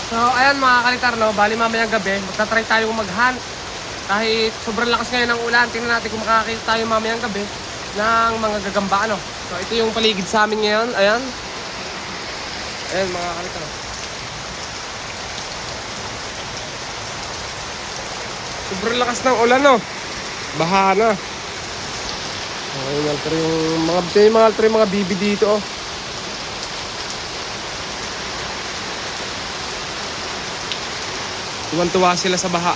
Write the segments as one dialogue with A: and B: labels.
A: So ayan mga kalitar, no, bali mamayang gabi magta-try tayong mag-hunt. Kahit sobrang lakas ngayon ng ulan, tingnan natin kung makakita tayo mamayang gabi ng mga gagamba, ano. So ito yung paligid sa amin ngayon, ayan. Ayan mga kalitar, no. Sobrang lakas ng ulan, no. Baha na. Ayun, yung mga bibi dito, oh. Tuwan-tuwa sila sa baha.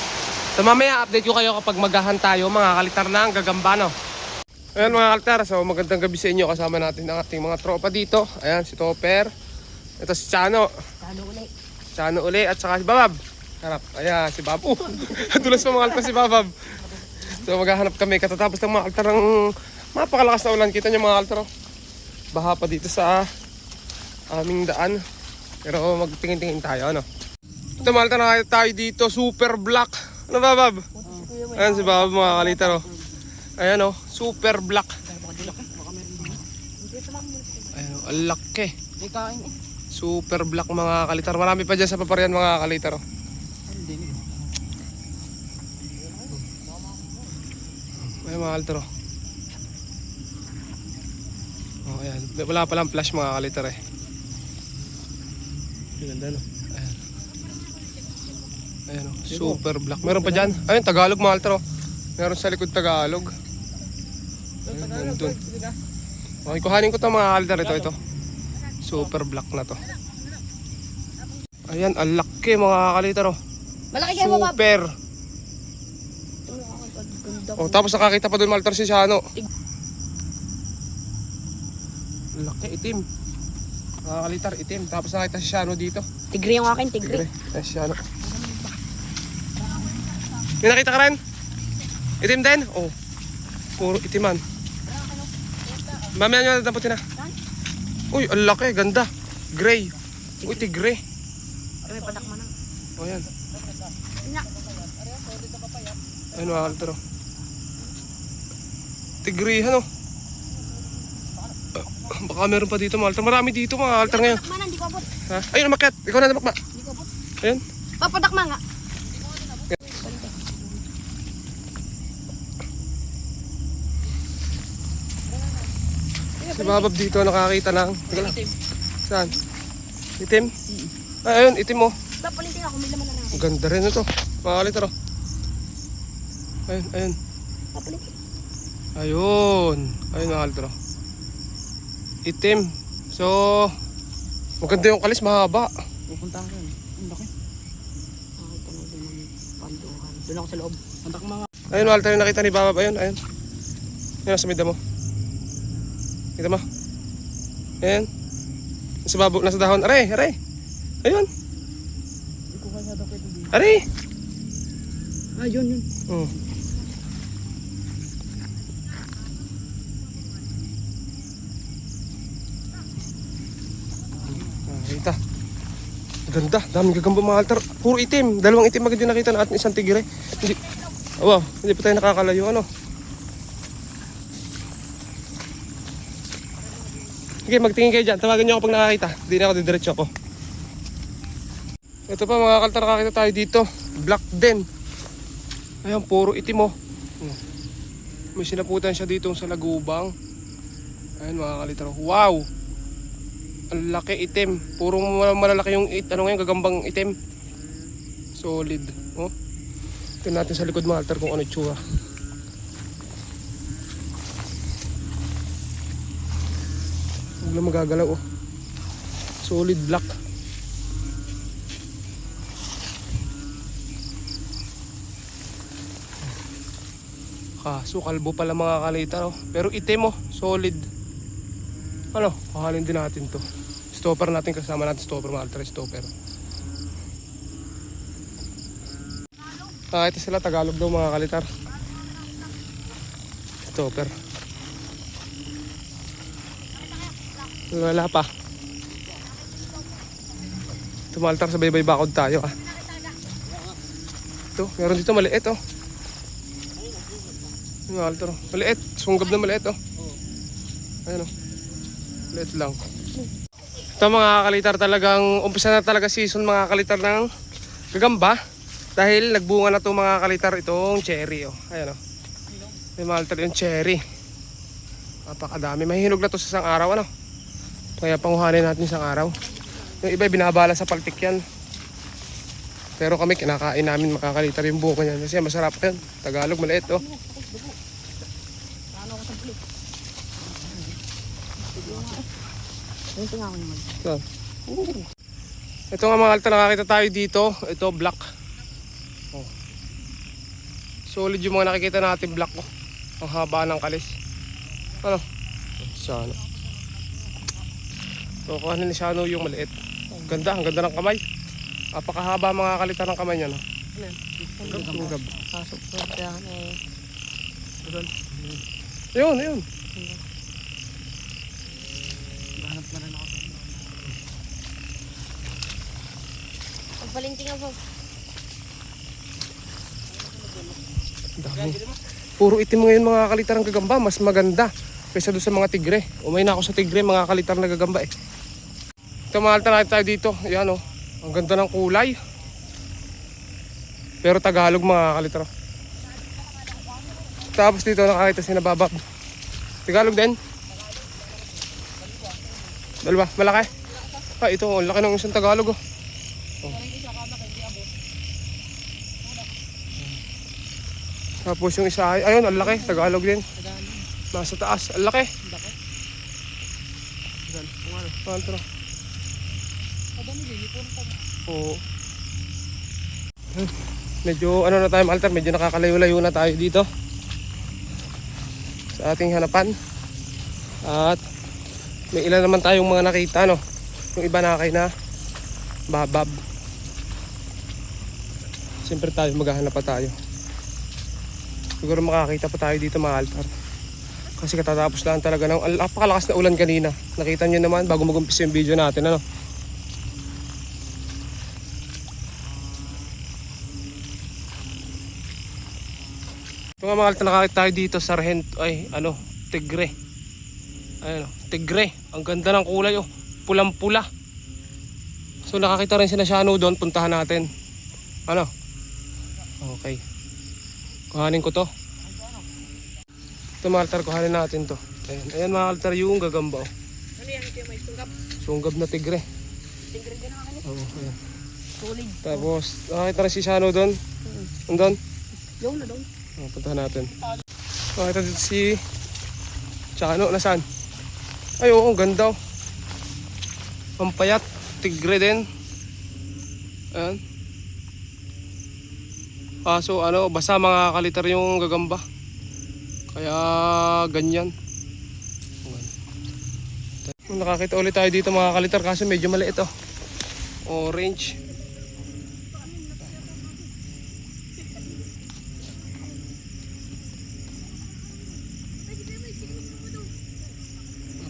A: So mamaya update ko kayo kapag maghahan tayo mga kalitar na ang gagamba, no. Ayan mga kalitar, so magandang gabi sa inyo. Kasama natin ang ating mga tropa dito. Ayan si Topper. Ito si Chano. Chano uli at saka si Babab. Harap. Ayan si Babu. Dulas pa mga kalitar si Babab. So maghahanap kami katatapos ng mga kalitar ng mapakalakas na ulan. Kita nyo mga kalitar, oh. Baha pa dito sa aming daan. Pero magtingin-tingin tayo, ano. Ito mga kalitar, nakita tayo dito, super black. Ano ba, Bab? Ayan si Bab mga kalitar, oh. Ayan, oh, super black. Ayan, oh, ang laki. Super black mga kalitar. Marami pa dyan sa paparian mga kalitar, oh. Ayan mga kalitar, oh. Oh, ayan. Wala palang flash mga kalitar, eh. Ganda, no? Ayan. Ayan, oh, super black. Meron pa dyan. Ayun, Tagalog mga kalitar, oh. Meron sa likod Tagalog. Ayun, dun. Okay, kuhanin ko ito mga kalitar. Ito. Super black na to. Ayan, ang laki mga kalitar, oh.
B: Malaki kayo mo, Bob.
A: Super. Oh, tapos nakakita pa doon Maltar si Shano. Laki, itim. Mga kalitar, itim. Tapos nakita si Shano dito.
B: Tigre yung akin, tigre.
A: Ay, si Shano. May nakita ka rin? Itim din? Oh. Puro itiman. Mamaya nyo nataputin na. Uy, ang laki, ganda. Gray. Uy, tigre.
B: May padakma na.
A: Oh, yan.
B: Ina.
A: Ayun mga kalitar, oh. Tigrihan, oh. Baka meron pa dito mga kalitar. Marami dito mga kalitar ngayon.
B: Padakma na, hindi ko abot.
A: Ha? Ayun, umakyat. Ikaw na namakma.
B: Hindi ko abot.
A: Ayun.
B: Papadakma nga.
A: Si Babab dito nakakita ng... Teka lang. Saan? Itim? Ay, ayun, itim, oh.
B: Papalintin ako, may laman na natin.
A: Ang ganda rin ito. Mga kalitar, oh. Ayun.
B: Papalintin.
A: Ayun. Ayun mga kalitar, oh. Itim. So, maganda yung kalis, mahaba.
B: Pupunta ko yun. Ang laki. Nakita na doon ng panduhan. Doon ako sa loob. Pantak mga.
A: Ayun mga kalitar, nakita ni Babab. Ayun. Ayun, nasa mida mo. Kita mo? Ayan. Nasa dahon. Aray. Ayun.
B: Hindi ko kaya daw pwede din.
A: Aray.
B: Ah, yun.
A: Oh. Kita. Ganda. Daming gagamba mga altar. Puro itim. Dalawang itim agad yung nakita na at isang tigre. Hindi. Oh, wow. Hindi pa tayo nakakalayo. Ano? Sige, magtingin kayo dyan. Tawagan nyo ako pag nakakita. Hindi na ako didiretso ako. Ito pa mga kaltar, nakakita tayo dito. Black din. Ayan, puro itim, oh. May sinaputan siya dito sa lagubang. Ayan mga kalitar. Wow! Ang laki itim. Puro malalaki yung gagambang itim. Solid. Oh. Tingnan natin sa likod mga kaltar kung ano itsura. Huwag lang magagalaw, oh. Solid black. Kaso kalbo pala mga kalitar, oh. Pero itim, oh. Solid. Ano? Kahalin din natin to. Stopper natin, kasama natin stopper mga kalitar. Stopper. Ito sila, Tagalog daw mga kalitar. Stopper. Wala pa. Tumaltar sa baybay bakod tayo, ah. Ito, meron dito maliit, oh. Tumaltar, maliit, sunggab na maliit, oh. Ayun, oh. Maliit lang. Ito mga kalitar, talagang umpisa na talaga season mga kalitar ng gagamba. Dahil nagbunga na to mga kalitar itong cherry. Oh. Ayan o. May mga kalitar yung cherry. Napakadami. Mahihinog na to sa isang araw. Ano? Kaya panguhanin natin isang araw. Yung iba binabala sa paltik yan. Pero kami kinakain namin makakalitar yung bunga niyan. Kasi masarap yan. Tagalog maliit oh.
B: Ano ako sa bulit? Ayun, tingnan ko naman.
A: So, ito nga mga kalitar, nakakita tayo dito. Ito black. Oh. Solid yung mga nakikita natin black oh. Ang haba ng kalis. Ano? Sana. So kuhanin ni Shano yung maliit. Ganda, ang ganda ng kamay. Napakahaba mga kalitar ng kamay niya no? Sunggab.
B: Kaso po yan eh.
A: Yun, yun.
B: Hanap na rin ako. Pagpalinting ako.
A: Dami. Puro itim ngayon mga kalitar ng gagamba. Mas maganda kaysa doon sa mga tigre. Umay na ako sa tigre mga kalitar na gagamba eh. Ito mga kalitar natin tayo dito. Yan oh. Ang ganda ng kulay. Pero Tagalog mga kalitar. Tapos dito nakakita si nababab. Tagalog din. Dalawa, malaki. Ah, ito, ang laki ng isang Tagalog oh. Oh. Tapos yung isa ay, ayun, ang laki, Tagalog din. Nasa taas, ang laki. Ano? Oo. Medyo ano na tayo Alter, medyo nakakalayo-layo na tayo dito sa ating hanapan. At may ilan naman tayong mga nakita no. Yung iba nakakay na babab. Siyempre tayo maghahanap pa tayo. Siguro makakita pa tayo dito mga Alter. Kasi katatapos lang talaga ng napakalakas na ulan kanina. Nakita nyo naman bago mag-umpisa yung video natin ano. Ito nga mga Alter, nakakita tayo dito Sargento ay ano, tigre. Ayun, tigre. Ang ganda ng kulay oh. Pulang-pula. So nakakita rin si Shano doon, puntahan natin. Ano? Okay. Kuhanin ko to. Ito mga Alter, kuhanin natin to. Ayan, ayan mga Alter, yung gagamba oh.
B: Ano yan? Ito yung may sunggab?
A: Sunggab na tigre.
B: Tigre din ang kanil.
A: Oo, ayan.
B: Solid.
A: Tapos nakakita rin si Shano doon. Andun?
B: Yung na doon.
A: Oh, puntahan natin. Nakakita dito si Shano, nasaan? Ay oo, ganda oh. Pampayat, tigre din. Ayan. Kaso ano, basa mga kalitar yung gagamba. Kaya ganyan. Nakakita ulit tayo dito mga kalitar kasi medyo maliit oh. Orange.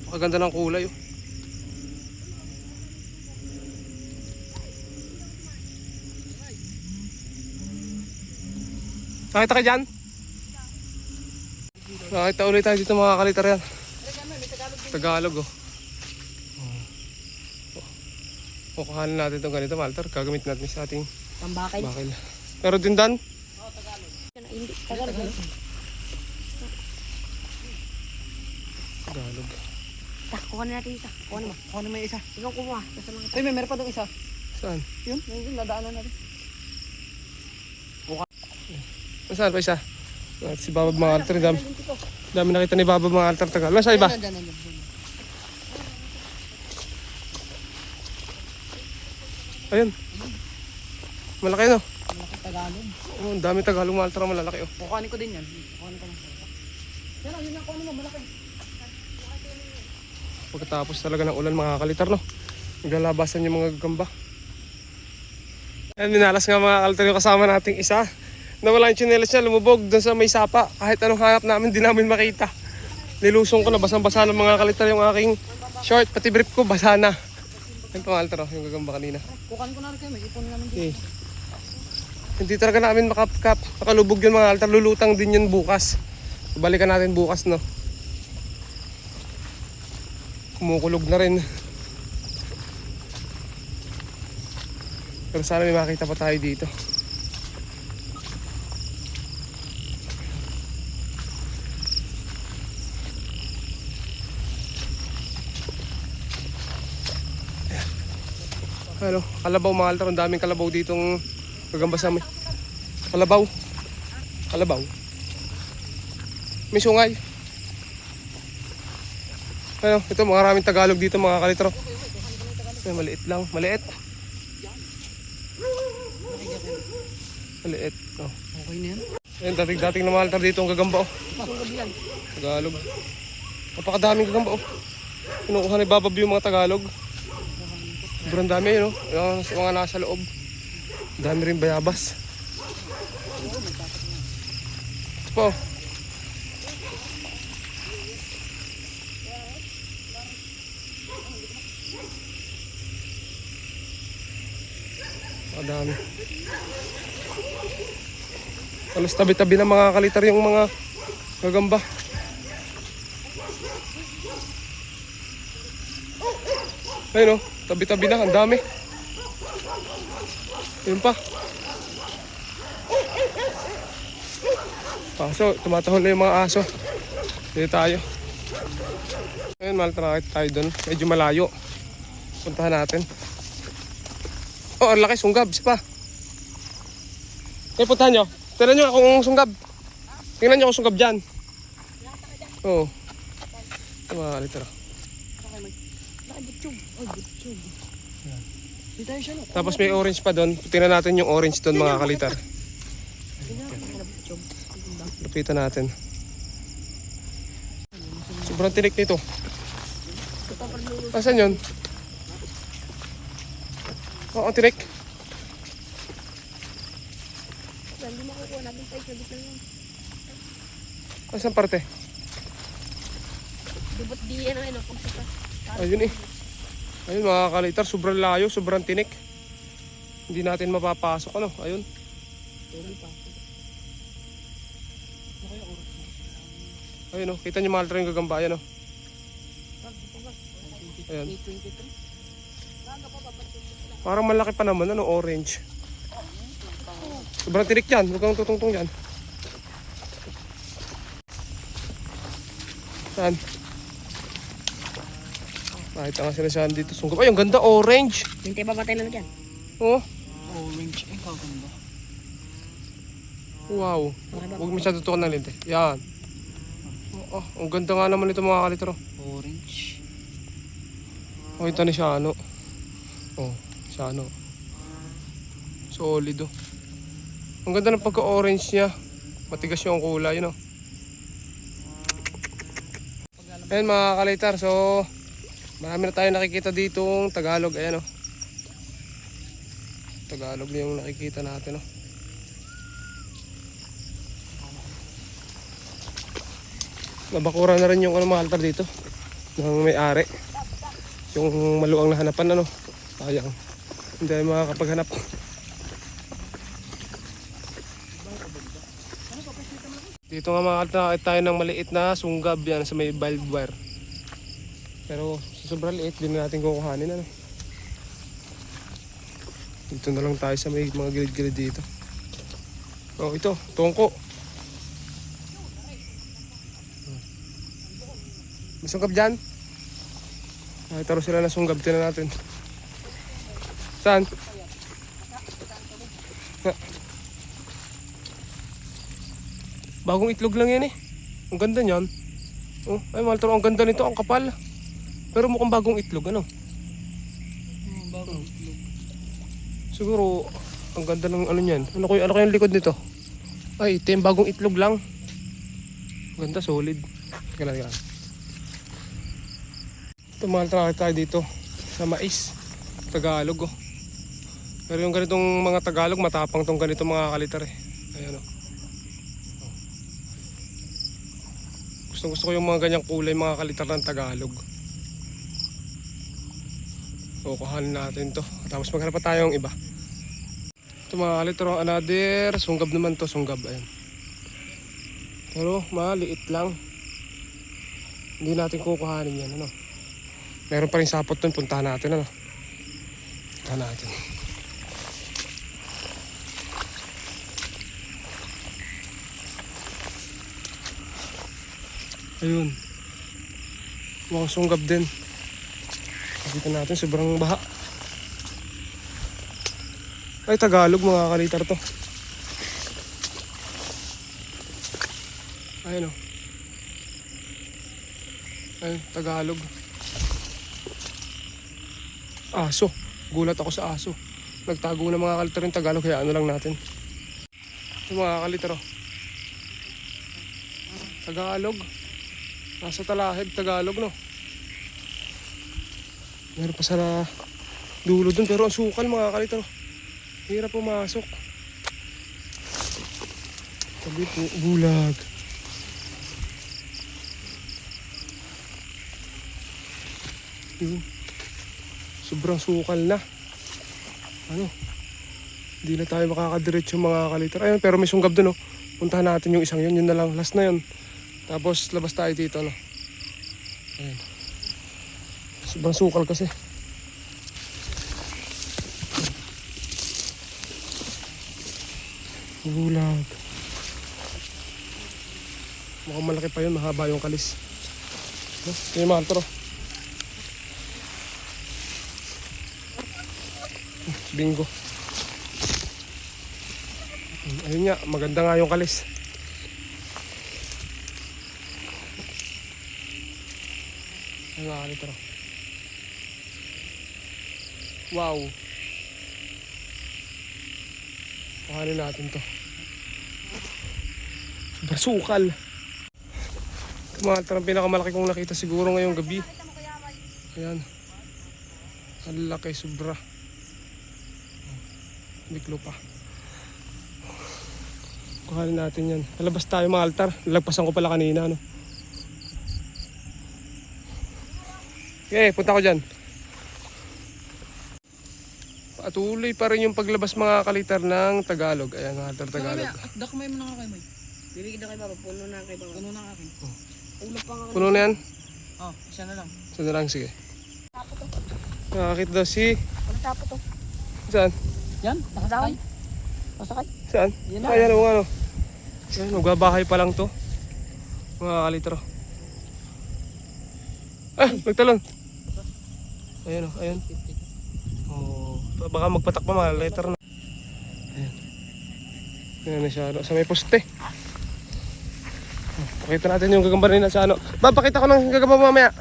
A: Napakaganda ng kulay oh. Nakita ka dyan? Nakita ulit tayo dito mga kalitar yan. Tagalog oh. Kukuhanin natin itong ganito Malter. Gagamit natin sa ating
B: Pambakay.
A: bakil. Pero dindan?
B: Hindi. Tagalog.
A: Tagalog.
B: Kuha na natin isa. Kuha naman.
C: Kuha na may isa.
B: Ikaw kumuha. Basta lang ito.
C: Ay, may meron pa doon isa.
A: Saan?
C: Yun, nadaanan natin.
A: Saan pa isa? Si Babab mga Alter. Dami nakita ni Babab mga Alter Tagalog. Nasa iba?
C: Nandiyan.
A: Ayun. Malaki no?
C: Malaki Tagalog.
A: Oh, ang dami Tagalog mga Alter malalaki oh.
C: Kukuhanin ko din yan. Kukuhanin ko lang. Yan ang yun ang kuhanin mo, malaki.
A: Pagkatapos talaga ng ulan mga kalitar no. Naglalabasan yung mga gagamba. Ayan, minalas nga mga Alter yung kasama nating isa. Nawala yung tsinelas niya, lumubog doon sa may sapa. Kahit anong hanap namin, di namin makita. Nilusong ko na, basang-basa ng mga kalitar yung aking short. Pati brief ko, basa na. Yan pa mga Alter, yung gagamba kanina.
C: Kukuhanin ko na rin kayo, may ipon namin dito.
A: Okay. Hindi talaga namin makapkap. Nakalubog yun mga Alter, lulutang din yun bukas. Balikan natin bukas no. Kumukulog na rin. Pero sana may makita pa tayo dito. Ano, kalabaw mga kaliter. Ang daming kalabaw ditong gagamba sa amin. Kalabaw. Kalabaw. May sungay. Ano, ito maraming Tagalog dito mga kalitro. Ay, maliit lang, maliit. Maliit. Oh.
C: Okay na yan.
A: Ayun, dating na mga kalitro dito ang gagamba oh. Tagalog. Napakadaming gagamba oh. Kinukuha ni Babab yung mga Tagalog. Sobrang dami yun oh. Yung mga nasa loob. Dami rin bayabas. Ito po. Dami. Halos tabi-tabi na mga kalitar yung mga gagamba. Ayun o, tabi-tabi na, ang dami. Ayun pa. Aso, tumatahol na yung mga aso. Dito tayo. Ayun, maltrakit tayo doon. Medyo malayo. Puntahan natin. Oh, ang laki, sunggab. Isa pa. Puntahan nyo. Tingnan nyo akong sunggab. Tingnan nyo akong sunggab dyan. Oo. Ito mga kalitara.
C: Nakagitsog. Oh, gitsog. Hindi tayo siya no.
A: Tapos may orange pa doon. Tingnan natin yung orange doon mga kalitar. Lapitan natin. Sobrang tinik nito. Asan yun? Oo, tinik.
B: Hindi makukuha natin tayo. Sabit lang yun.
A: Asan parte?
B: Dubot di yan ang ino.
A: Ayun eh. Ayun mga kalitar, sobrang layo, sobrang tinik. Hindi natin mapapasok ano. Ayun. Ayun oh, kita niyo mga kalitar yung gagamba. Ayan oh. Ayan. Parang malaki pa naman, ano, orange. Sobrang tinik yan, huwag kang tutungtong yan. Saan? Kahit nga sila saan dito sunggab. Ay, ang ganda, orange.
B: Hintay pa patay lang dyan.
A: Oh,
C: Orange. Ay, kaganda.
A: wow. Huwag masyado tutukan ng lente. Yan. Oh, ang ganda nga naman ito mga kalitro.
C: Orange.
A: Oh, ito ni Shano. Oh, Shano. Solid oh. Ang ganda ng pagka-orange niya. Matigas yung kulay, yun oh. Ayan mga kalitar, so marami na tayo nakikita ditong Tagalog. Ayan oh. Tagalog na yung nakikita natin oh. Nabakura na rin yung ano, mga altar dito ng may-ari. Yung maluang nahanapan ano. Sayang. Hindi tayo makakapaghanap. Dito nga mga altar, nakakita tayo ng maliit na sunggab yan sa may barbed wire. Pero sa sobrang liit, din natin kukuhanin ano. Dito na lang tayo sa may mga gilid-gilid dito. Oh, ito, tungko. May sunggab dyan? Ay, taro sila na sunggab. Tinan natin. Saan? Bagong itlog lang yan eh. Ang ganda niyan. Oh, ay maltaro, ang ganda nito, ang kapal. Pero mukhang bagong itlog, ano?
C: Bagong itlog.
A: Siguro, ang ganda ng ano niyan. Ano kayang likod nito? Ay, ito yung bagong itlog lang. Ganda, solid. Teka lang. Ito maltaro tayo dito sa mais. Tagalog oh. Pero yung ganitong mga Tagalog, matapang tong ganito mga kalitar eh. Ayan oh. Gusto ko yung mga ganyang kulay, mga kalitar ng Tagalog. So, kuhanin natin to. Tapos maghanap pa tayong iba. Ito mga kalitar, another sunggab naman to, sunggab. Ayan. Pero maliit lang. Hindi natin kukuhanin yan, ano. Meron pa rin sapot dun, puntahan natin, ano. Puntahan natin. Ayun. Mukhang sunggab din. Nakita natin, sobrang baha. Ay, Tagalog mga kalitar to. Ayun o. Ayun, Tagalog. Aso. Gulat ako sa aso. Nagtago na mga kalitar yung Tagalog, kaya ano lang natin. Ito mga kalitar o. Tagalog. Nasa Talahib, Tagalog no. Meron pa sa dulo dun, pero ang sukal mga kalitar o. Hirap pumasok. Sabi po, bulag. Yun. Sobrang sukal na. Ano? Hindi na tayo makakadiretso mga kalitar. Ayun, pero may sunggab dun, oh. Puntahan natin yung isang yun. Yun na lang. Last na yun. Tapos labas tayo dito, no. Ayun. Sobrang sukal kasi. Bulag. Mukhang malaki pa yun. Mahaba yung kalis. No? Yung mga altro. Bingo. Ayun nga, maganda nga yung kalis. Ayun nga, altro. Wow. Kuhanin natin to. Sobrang sukal. Ito mga altro, ang pinakamalaki kong nakita siguro ngayong gabi. Ayan. Ang laki, sobra. Biglo pa. Kuhanin natin yan. Nalabas tayo mga altar. Nalagpasan ko pala kanina, no? Okay, punta ko dyan. Patuloy pa rin yung paglabas mga kalitar ng Tagalog. Ayan, mga altar Tagalog.
C: Dakamay mo na nga kay May.
B: Bibigyan na kay Baba, puno na kay Baba.
C: Puno na akin.
B: Ulo pa nga.
A: Puno na yan?
C: Oh, isa na lang.
A: Saan na lang, sige. Nakakita daw si...
B: Ano tapo to?
A: Saan?
C: Yan, nakasakay.
B: Pasakay.
A: Saan?
C: Yan na.
A: Ayan o, ano. Ayan, magbabahay pa lang to. Mga kalitro. Ah, nagtalon. Ayan o, ayan. Oh, baka magpatak pa mga letter na. Ayan. Ayan na siya, ano, sa may poste. Pakita natin yung gagamba rin na siya, ano. Papakita ko ng gagamba mamaya.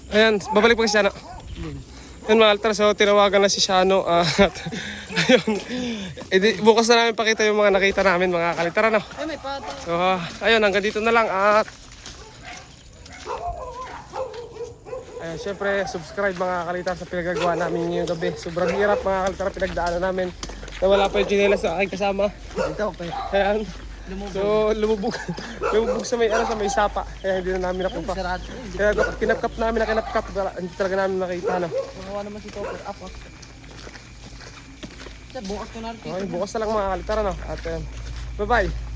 A: Ayan, babalik pa siya, ano. Ayan mga altar, so tinawagan na si Shano at ayun, bukas na namin pakita yung mga nakita namin mga kalitar, ano.
C: Ay, may pata.
A: So ayun, hanggang dito na lang at ayun, syempre subscribe mga kalitar sa pinagagawa namin ngayong gabi. Sobrang hirap mga kalitar pinagdaanan namin na wala pa yung chinelas sa aking kasama.
C: Ito, okay.
A: Ayan. So lumubog sa may ano, sa may sapa. Kaya hindi na namin napunta.
C: Sarado.
A: Kaya kinapkap namin, hindi talaga namin nakita, no.
C: Makawa naman si Topper. Up, up. Bukas ko na rin.
A: Okay, bukas na lang mga kalitar, no. At bye-bye.